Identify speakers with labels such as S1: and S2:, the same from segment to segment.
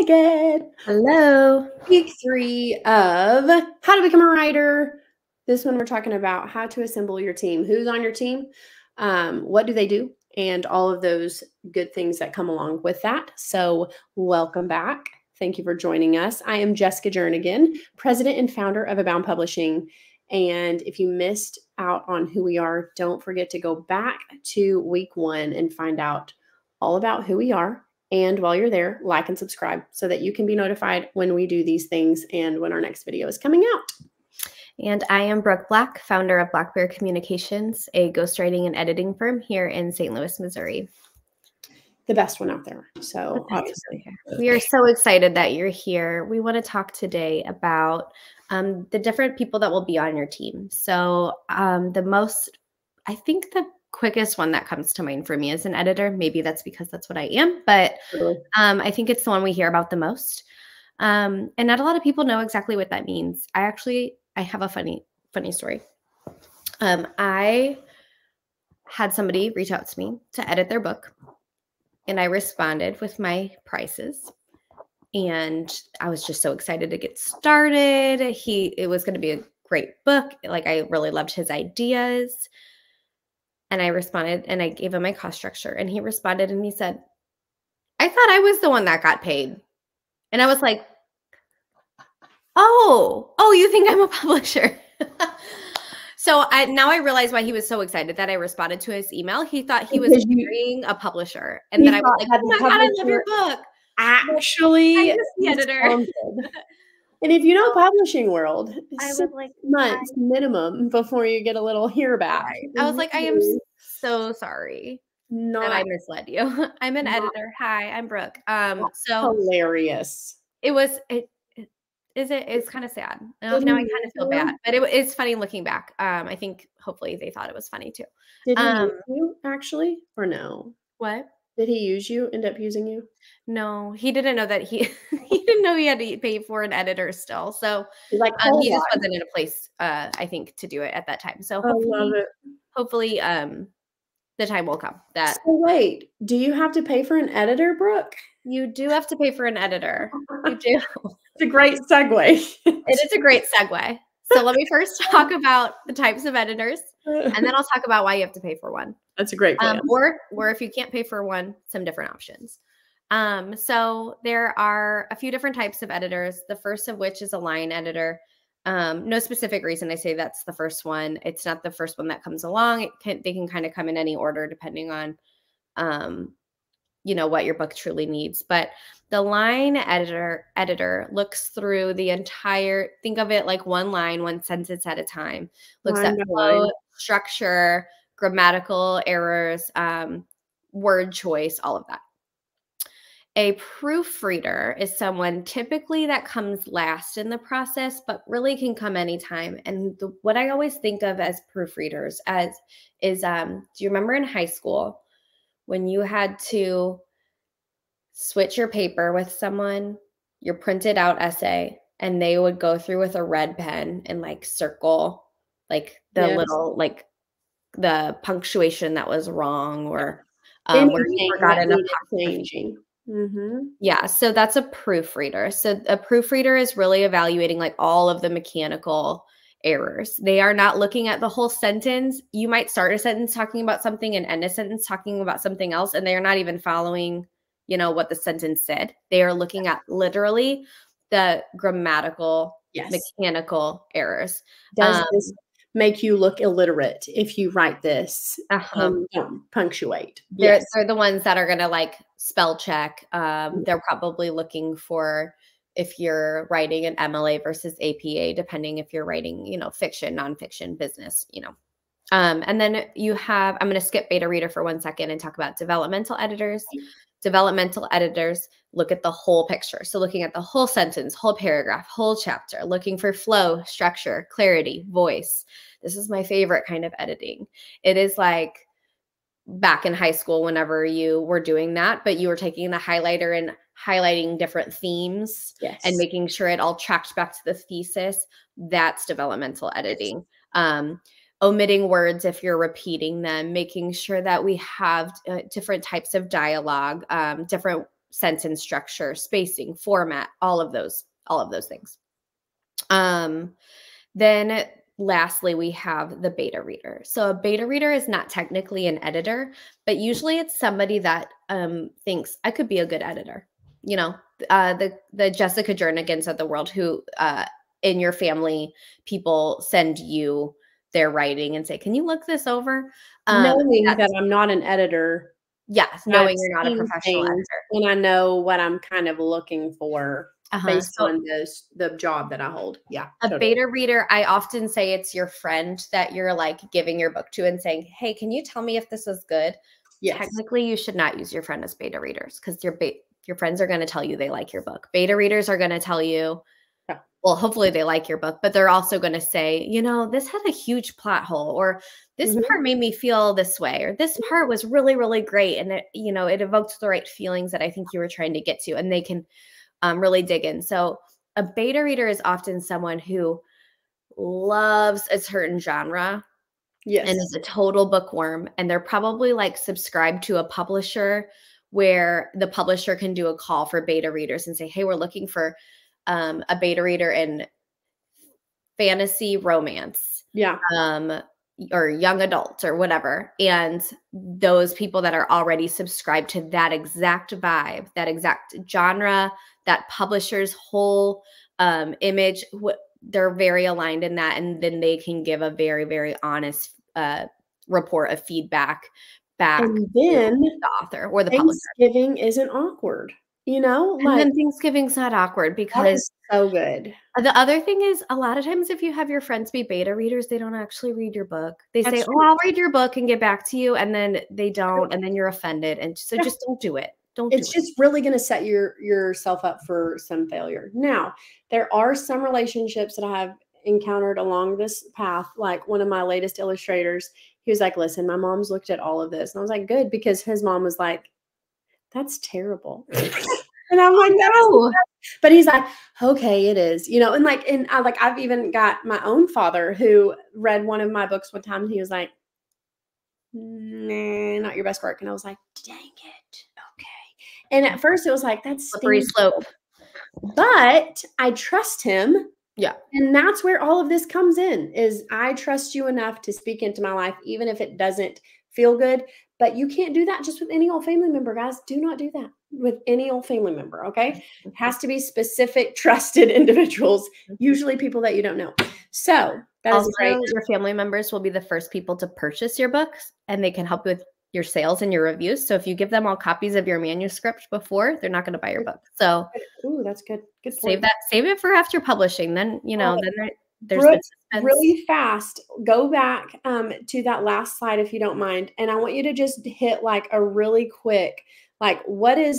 S1: again.
S2: Hello.
S1: Week 3 of How to Become a Writer. This one we're talking about how to assemble your team. Who's on your team? What do they do? And all of those good things that come along with that. So welcome back. Thank you for joining us. I am Jessica Jernigan, president and founder of Abound Publishing. And if you missed out on who we are, don't forget to go back to week 1 and find out all about who we are. And while you're there, like and subscribe so that you can be notified when we do these things and when our next video is coming out.
S2: And I am Brooke Black, founder of BLACKBEAR Communications, a ghostwriting and editing firm here in St. Louis, Missouri.
S1: The best one out there. So obviously.
S2: We are so excited that you're here. We want to talk today about the different people that will be on your team. So I think the quickest one that comes to mind for me is an editor. Maybe that's because that's what I am, but I think it's the one we hear about the most. And not a lot of people know exactly what that means. I have a funny story. I had somebody reach out to me to edit their book, and I responded with my prices. And I was just so excited to get started. It was going to be a great book. Like, I really loved his ideas. And I responded and I gave him my cost structure, and he responded and he said, I thought I was the one that got paid. And I was like, oh, you think I'm a publisher? So now I realize why he was so excited that I responded to his email. He thought he was marrying a publisher. And then I was like, oh my God, I love your book.
S1: Actually,
S2: I'm just the editor.
S1: And if you know publishing world,
S2: I was
S1: 6
S2: like,
S1: months minimum before you get a little hear back.
S2: I was like, I am so sorry that I misled you. I'm an editor. Hi, I'm Brooke. So
S1: hilarious.
S2: It's kind of sad. Now I kind of feel bad, but it's funny looking back. I think hopefully they thought it was funny too.
S1: Did he use you actually, or no?
S2: What?
S1: Did he use you? End up using you?
S2: No, he didn't know that he didn't know he had to pay for an editor still. So
S1: he's like,
S2: he just wasn't in a place, I think, to do it at that time. So hopefully, the time will come. So
S1: wait, do you have to pay for an editor, Brooke?
S2: You do have to pay for an editor. You do.
S1: It's a great segue.
S2: It is a great segue. So let me first talk about the types of editors, and then I'll talk about why you have to pay for one.
S1: That's a great plan.
S2: Or if you can't pay for one, some different options. So there are a few different types of editors. The first of which is a line editor. No specific reason I say that's the first one. It's not the first one that comes along. They can kind of come in any order depending on, what your book truly needs. But the line editor looks through the entire, think of it like one line, one sentence at a time, looks at flow, structure, grammatical errors, word choice, all of that. A proofreader is someone typically that comes last in the process, but really can come anytime. And what I always think of as proofreaders is, do you remember in high school when you had to switch your paper with someone, your printed out essay, and they would go through with a red pen and like circle like the little, like the punctuation that was wrong, or where you forgot enough changing. Yeah, so that's a proofreader. So a proofreader is really evaluating like all of the mechanical errors. They are not looking at the whole sentence. You might start a sentence talking about something and end a sentence talking about something else, and they are not even following, what the sentence said. They are looking at literally the grammatical, mechanical errors.
S1: Does this make you look illiterate if you write this and don't punctuate?
S2: They're the ones that are going to like spell check. They're probably looking for if you're writing an MLA versus APA, depending if you're writing, fiction, nonfiction, business, And then you have, I'm going to skip beta reader for 1 second and talk about developmental editors. Developmental editors look at the whole picture. So looking at the whole sentence, whole paragraph, whole chapter, looking for flow, structure, clarity, voice. This is my favorite kind of editing. It is like back in high school whenever you were doing that, but you were taking the highlighter and highlighting different themes and making sure it all tracked back to the thesis. That's developmental editing. Omitting words if you're repeating them, making sure that we have different types of dialogue, different sentence structure, spacing, format, all of those things. Then lastly, we have the beta reader. So a beta reader is not technically an editor, but usually it's somebody that thinks I could be a good editor. You know, the Jessica Jernigans of the world who in your family, people send you their writing and say, can you look this over?
S1: Knowing that I'm not an editor.
S2: Yes, knowing you're not a professional editor.
S1: And I know what I'm kind of looking for based on the job that I hold. Yeah.
S2: A beta reader, I often say it's your friend that you're like giving your book to and saying, hey, can you tell me if this is good? Yes. Technically, you should not use your friend as beta readers because your friends are going to tell you they like your book. Beta readers are going to tell you, well, hopefully they like your book, but they're also going to say, you know, this had a huge plot hole, or this part made me feel this way, or this part was really, really great. And it, you know, it evoked the right feelings that I think you were trying to get to, and they can really dig in. So a beta reader is often someone who loves a certain genre. Yes. And is a total bookworm. And they're probably like subscribed to a publisher where the publisher can do a call for beta readers and say, hey, we're looking for a beta reader in fantasy romance. Yeah. Or young adult or whatever. And those people that are already subscribed to that exact vibe, that exact genre, that publisher's whole image, they're very aligned in that. And then they can give a very, very honest report of feedback back
S1: and then
S2: to the author or the publisher.
S1: Thanksgiving isn't awkward. You know,
S2: and then Thanksgiving's not awkward because
S1: so good.
S2: The other thing is a lot of times if you have your friends be beta readers, they don't actually read your book. They say, oh, I'll read your book and get back to you. And then they don't. And then you're offended. And so just don't do it.
S1: It's just really going to set yourself up for some failure. Now, there are some relationships that I have encountered along this path. Like one of my latest illustrators, he was like, listen, my mom's looked at all of this. And I was like, good, because his mom was like, that's terrible. And I'm like, no. But he's like, okay, it is, you know, and I've even got my own father who read one of my books one time. And he was like, nah, not your best work. And I was like, dang it. Okay. And at first it was like, that's
S2: slippery slope.
S1: But I trust him.
S2: Yeah.
S1: And that's where all of this comes in, is I trust you enough to speak into my life, even if it doesn't feel good. But you can't do that just with any old family member, guys. Do not do that with any old family member, okay? It has to be specific, trusted individuals, usually people that you don't know. So that
S2: also, is great. Your family members will be the first people to purchase your books, and they can help with your sales and your reviews. So if you give them all copies of your manuscript before, they're not going to buy your book. So
S1: that's good. Good
S2: point. Save it for after publishing. Then, you know, then there's
S1: really fast. Go back to that last slide, if you don't mind. And I want you to just hit like a really quick, like, what are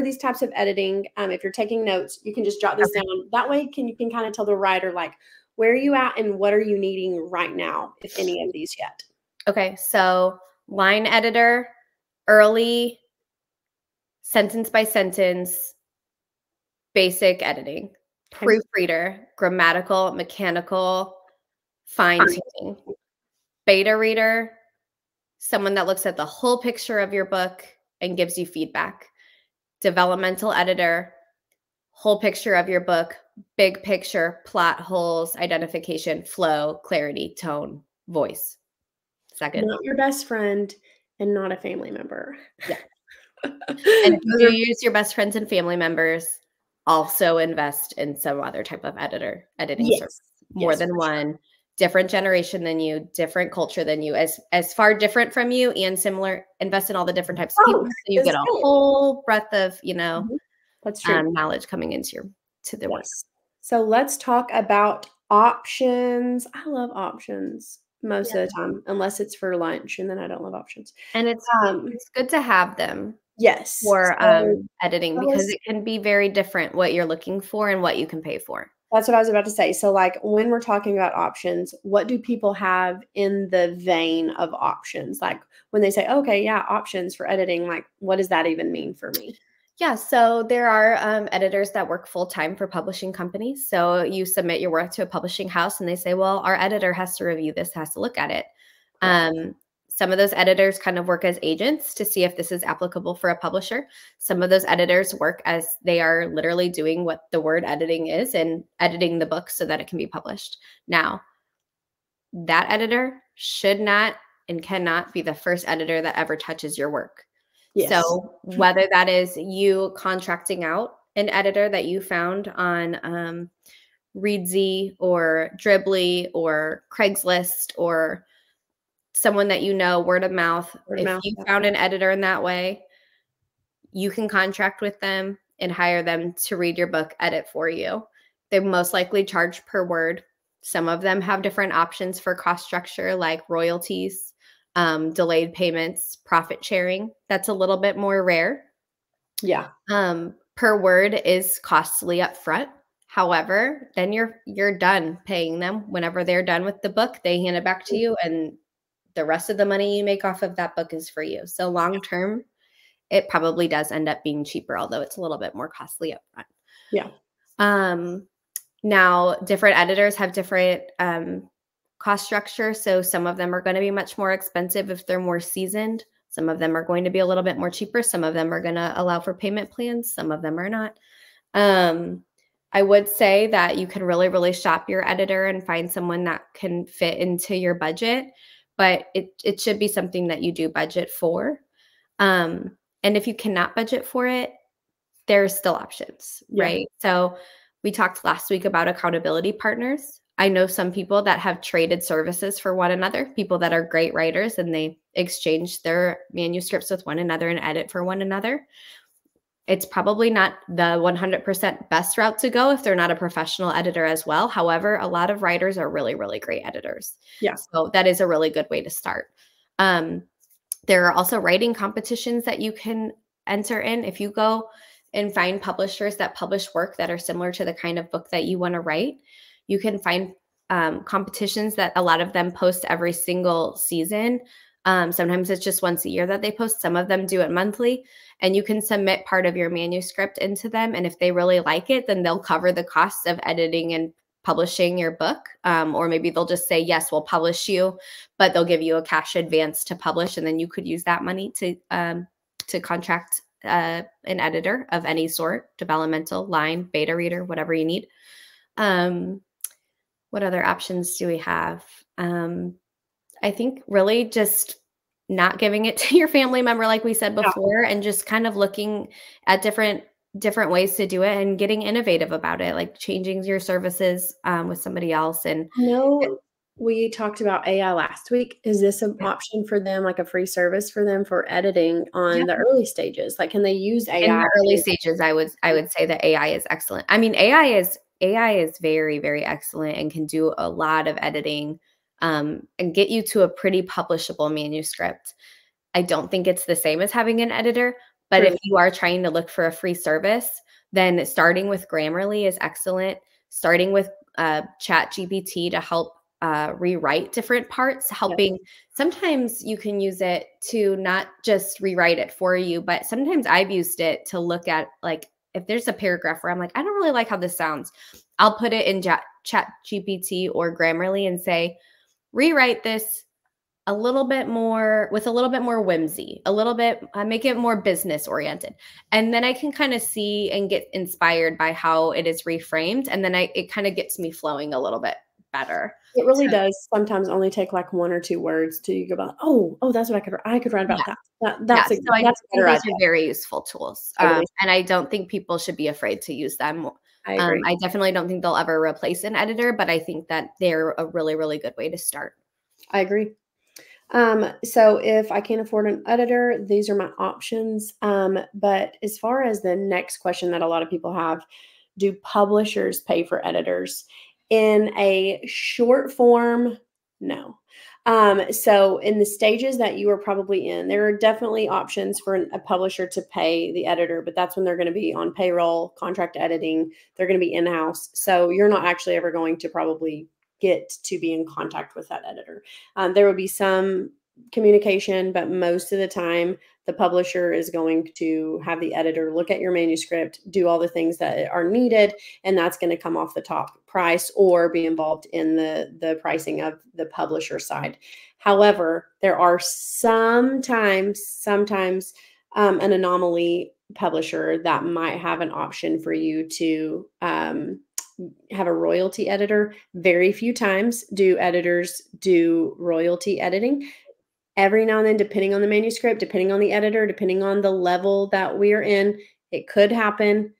S1: these types of editing? If you're taking notes, you can just jot this down. That way you can kind of tell the writer, like, where are you at and what are you needing right now, if any of these yet?
S2: Okay. So line editor, early, sentence by sentence, basic editing. Proofreader, grammatical, mechanical, fine-tuning. Beta reader, someone that looks at the whole picture of your book and gives you feedback. Developmental editor, whole picture of your book, big picture, plot holes, identification, flow, clarity, tone, voice. Second.
S1: Not your best friend and not a family member.
S2: Yeah. And if you do use your best friends and family members, also invest in some other type of editing service. More than one, different generation than you, different culture than you, as far different from you and similar. Invest in all the different types of people, so you get a whole breadth of, you know,
S1: that's true,
S2: knowledge coming into the work.
S1: So let's talk about options. I love options most of the time, unless it's for lunch, and then I don't love options.
S2: And it's good to have them.
S1: Yes.
S2: For editing, because it can be very different what you're looking for and what you can pay for.
S1: That's what I was about to say. So like when we're talking about options, what do people have in the vein of options? Like when they say, okay, yeah, options for editing, like what does that even mean for me?
S2: Yeah, so there are editors that work full-time for publishing companies. So you submit your work to a publishing house and they say, well, our editor has to review this, has to look at it. Some of those editors kind of work as agents to see if this is applicable for a publisher. Some of those editors work as they are literally doing what the word editing is and editing the book so that it can be published. Now, that editor should not and cannot be the first editor that ever touches your work. Yes. So whether that is you contracting out an editor that you found on Readsy or Dribbly or Craigslist or someone that you know, word of mouth. If you found an editor in that way, you can contract with them and hire them to read your book, edit for you. They most likely charge per word. Some of them have different options for cost structure, like royalties, delayed payments, profit sharing. That's a little bit more rare.
S1: Yeah.
S2: Per word is costly up front. However, then you're done paying them. Whenever they're done with the book, they hand it back to you, and the rest of the money you make off of that book is for you. So long term, it probably does end up being cheaper, although it's a little bit more costly up front.
S1: Yeah.
S2: Now, different editors have different cost structure. So some of them are going to be much more expensive if they're more seasoned. Some of them are going to be a little bit more cheaper. Some of them are going to allow for payment plans. Some of them are not. I would say that you can really, really shop your editor and find someone that can fit into your budget, but it should be something that you do budget for. And if you cannot budget for it, there's still options, right? So we talked last week about accountability partners. I know some people that have traded services for one another, people that are great writers, and they exchange their manuscripts with one another and edit for one another. It's probably not the 100% best route to go if they're not a professional editor as well. However, a lot of writers are really, really great editors.
S1: Yeah.
S2: So that is a really good way to start. There are also writing competitions that you can enter in. If you go and find publishers that publish work that are similar to the kind of book that you want to write, you can find competitions that a lot of them post every single season. Sometimes it's just once a year that they post. Some of them do it monthly, and you can submit part of your manuscript into them. And if they really like it, then they'll cover the costs of editing and publishing your book. Or maybe they'll just say, yes, we'll publish you, but they'll give you a cash advance to publish. And then you could use that money to contract an editor of any sort, developmental, line, beta reader, whatever you need. What other options do we have? I think really just not giving it to your family member, like we said before, and just kind of looking at different ways to do it and getting innovative about it, like changing your services with somebody else. And
S1: we talked about AI last week. Is this an option for them, like a free service for them for editing on the early stages? Like, can they use AI?
S2: In the early stages, I would say that AI is excellent. I mean, AI is very, very excellent and can do a lot of editing and get you to a pretty publishable manuscript. I don't think it's the same as having an editor, but if you are trying to look for a free service, then starting with Grammarly is excellent. Starting with ChatGPT to help rewrite different parts, helping. Sometimes you can use it to not just rewrite it for you, but sometimes I've used it to look at, like, if there's a paragraph where I'm like, I don't really like how this sounds, I'll put it in ChatGPT or Grammarly and say, rewrite this a little bit more with a little bit more whimsy, a little bit, make it more business oriented. And then I can kind of see and get inspired by how it is reframed. And then it kind of gets me flowing a little bit better.
S1: It really does sometimes only take like one or two words to go about, oh, that's what I could write about that. That's
S2: so I think those are very useful tools. And I don't think people should be afraid to use them.
S1: I agree.
S2: I definitely don't think they'll ever replace an editor, but I think that they're a really, really good way to start.
S1: I agree. So if I can't afford an editor, these are my options. But as far as the next question that a lot of people have, do publishers pay for editors? In a short form, no. So in the stages that you are probably in, there are definitely options for a publisher to pay the editor, but that's when they're going to be on payroll, contract editing. They're going to be in-house. So you're not actually ever going to probably get to be in contact with that editor. There will be some communication, but most of the time the publisher is going to have the editor look at your manuscript, do all the things that are needed, and that's going to come off the top price or be involved in the pricing of the publisher side. However, there are sometimes an anomaly publisher that might have an option for you to have a royalty editor. Very few times do editors do royalty editing. Every now and then, depending on the manuscript, depending on the editor, depending on the level that we're in, it could happen.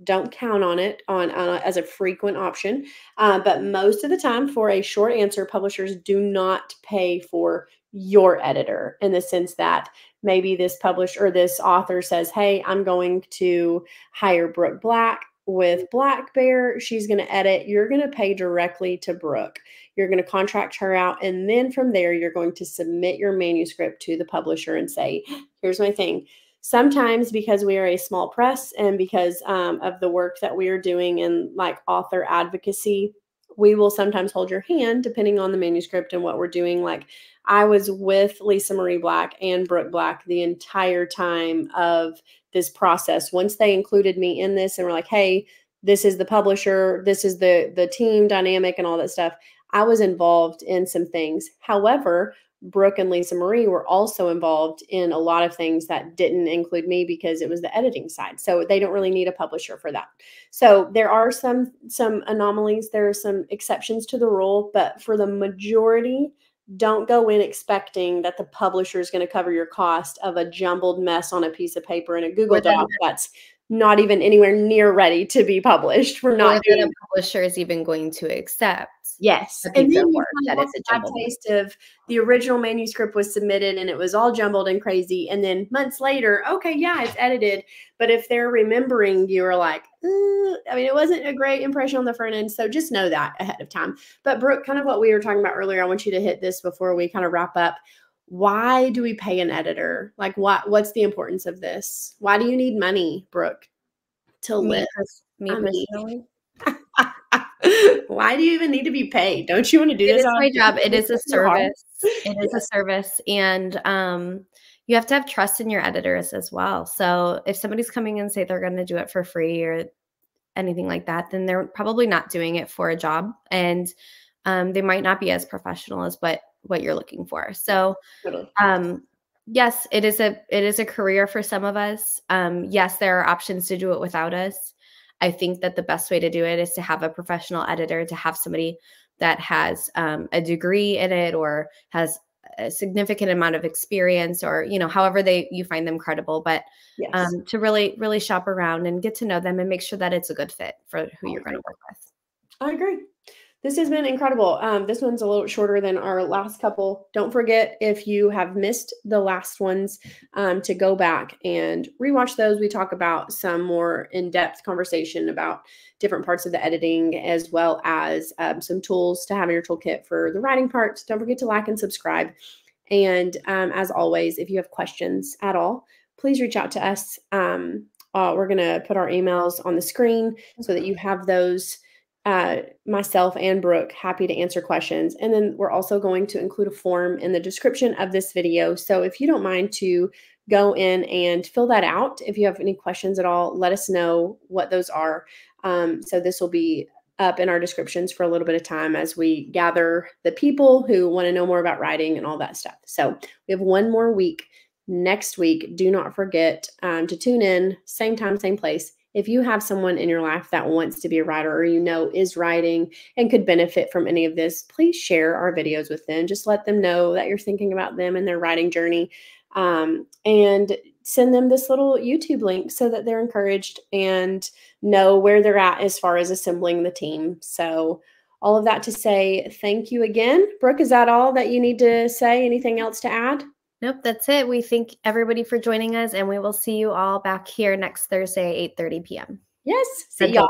S1: Don't count on it as a frequent option. But most of the time, for a short answer, publishers do not pay for your editor, in the sense that maybe this publisher or this author says, hey, I'm going to hire Brooke Black with BLACKBEAR. She's going to edit. You're going to pay directly to Brooke. You're going to contract her out. And then from there, you're going to submit your manuscript to the publisher and say, here's my thing. Sometimes, because we are a small press and because of the work that we are doing in like author advocacy, we will sometimes hold your hand depending on the manuscript and what we're doing. Like, I was with Lisa Marie Black and Brooke Black the entire time of this process. Once they included me in this and were like, hey, this is the publisher, this is the team dynamic and all that stuff, I was involved in some things. However, Brooke and Lisa Marie were also involved in a lot of things that didn't include me because it was the editing side. So they don't really need a publisher for that. So there are some anomalies. There are some exceptions to the rule, but for the majority, don't go in expecting that the publisher is going to cover your cost of a jumbled mess on a piece of paper in a Google Doc that's not even anywhere near ready to be published. We're not doing
S2: that. A publisher is even going to accept.
S1: Yes. And then you kind of have a taste of the original manuscript was submitted and it was all jumbled and crazy. And then months later, okay, yeah, it's edited. But if they're remembering, you're like, I mean, it wasn't a great impression on the front end. So just know that ahead of time. But Brooke, kind of what we were talking about earlier, I want you to hit this before we kind of wrap up. Why do we pay an editor? Like, what's the importance of this? Why do you need money, Brooke, to live?
S2: Me personally.
S1: Why do you even need to be paid? Don't you want to do this?
S2: It is my job. It is a service. It is a service. And you have to have trust in your editors as well. So if somebody's coming and say they're going to do it for free or anything like that, then they're probably not doing it for a job. And they might not be as professional as what you're looking for. So yes, it is a career for some of us. Yes, there are options to do it without us. I think that the best way to do it is to have a professional editor, to have somebody that has a degree in it or has a significant amount of experience, or, you know, however you find them credible, but yes, to really shop around and get to know them and make sure that it's a good fit for who you're going to work with.
S1: I agree. This has been incredible. This one's a little shorter than our last couple. Don't forget, if you have missed the last ones, to go back and rewatch those. We talk about some more in-depth conversation about different parts of the editing, as well as some tools to have in your toolkit for the writing parts. Don't forget to like and subscribe. And as always, if you have questions at all, please reach out to us. We're going to put our emails on the screen so that you have those. Myself and Brooke, happy to answer questions. And then we're also going to include a form in the description of this video. So if you don't mind to go in and fill that out, if you have any questions at all, let us know what those are. So this will be up in our descriptions for a little bit of time as we gather the people who want to know more about writing and all that stuff. So we have one more week. Next week, do not forget to tune in, same time, same place. If you have someone in your life that wants to be a writer, or you know is writing and could benefit from any of this, please share our videos with them. Just let them know that you're thinking about them and their writing journey, and send them this little YouTube link so that they're encouraged and know where they're at as far as assembling the team. So all of that to say, thank you again. Brooke, is that all that you need to say? Anything else to add?
S2: Nope, that's it. We thank everybody for joining us, and we will see you all back here next Thursday, 8:30 p.m.
S1: Yes. See y'all.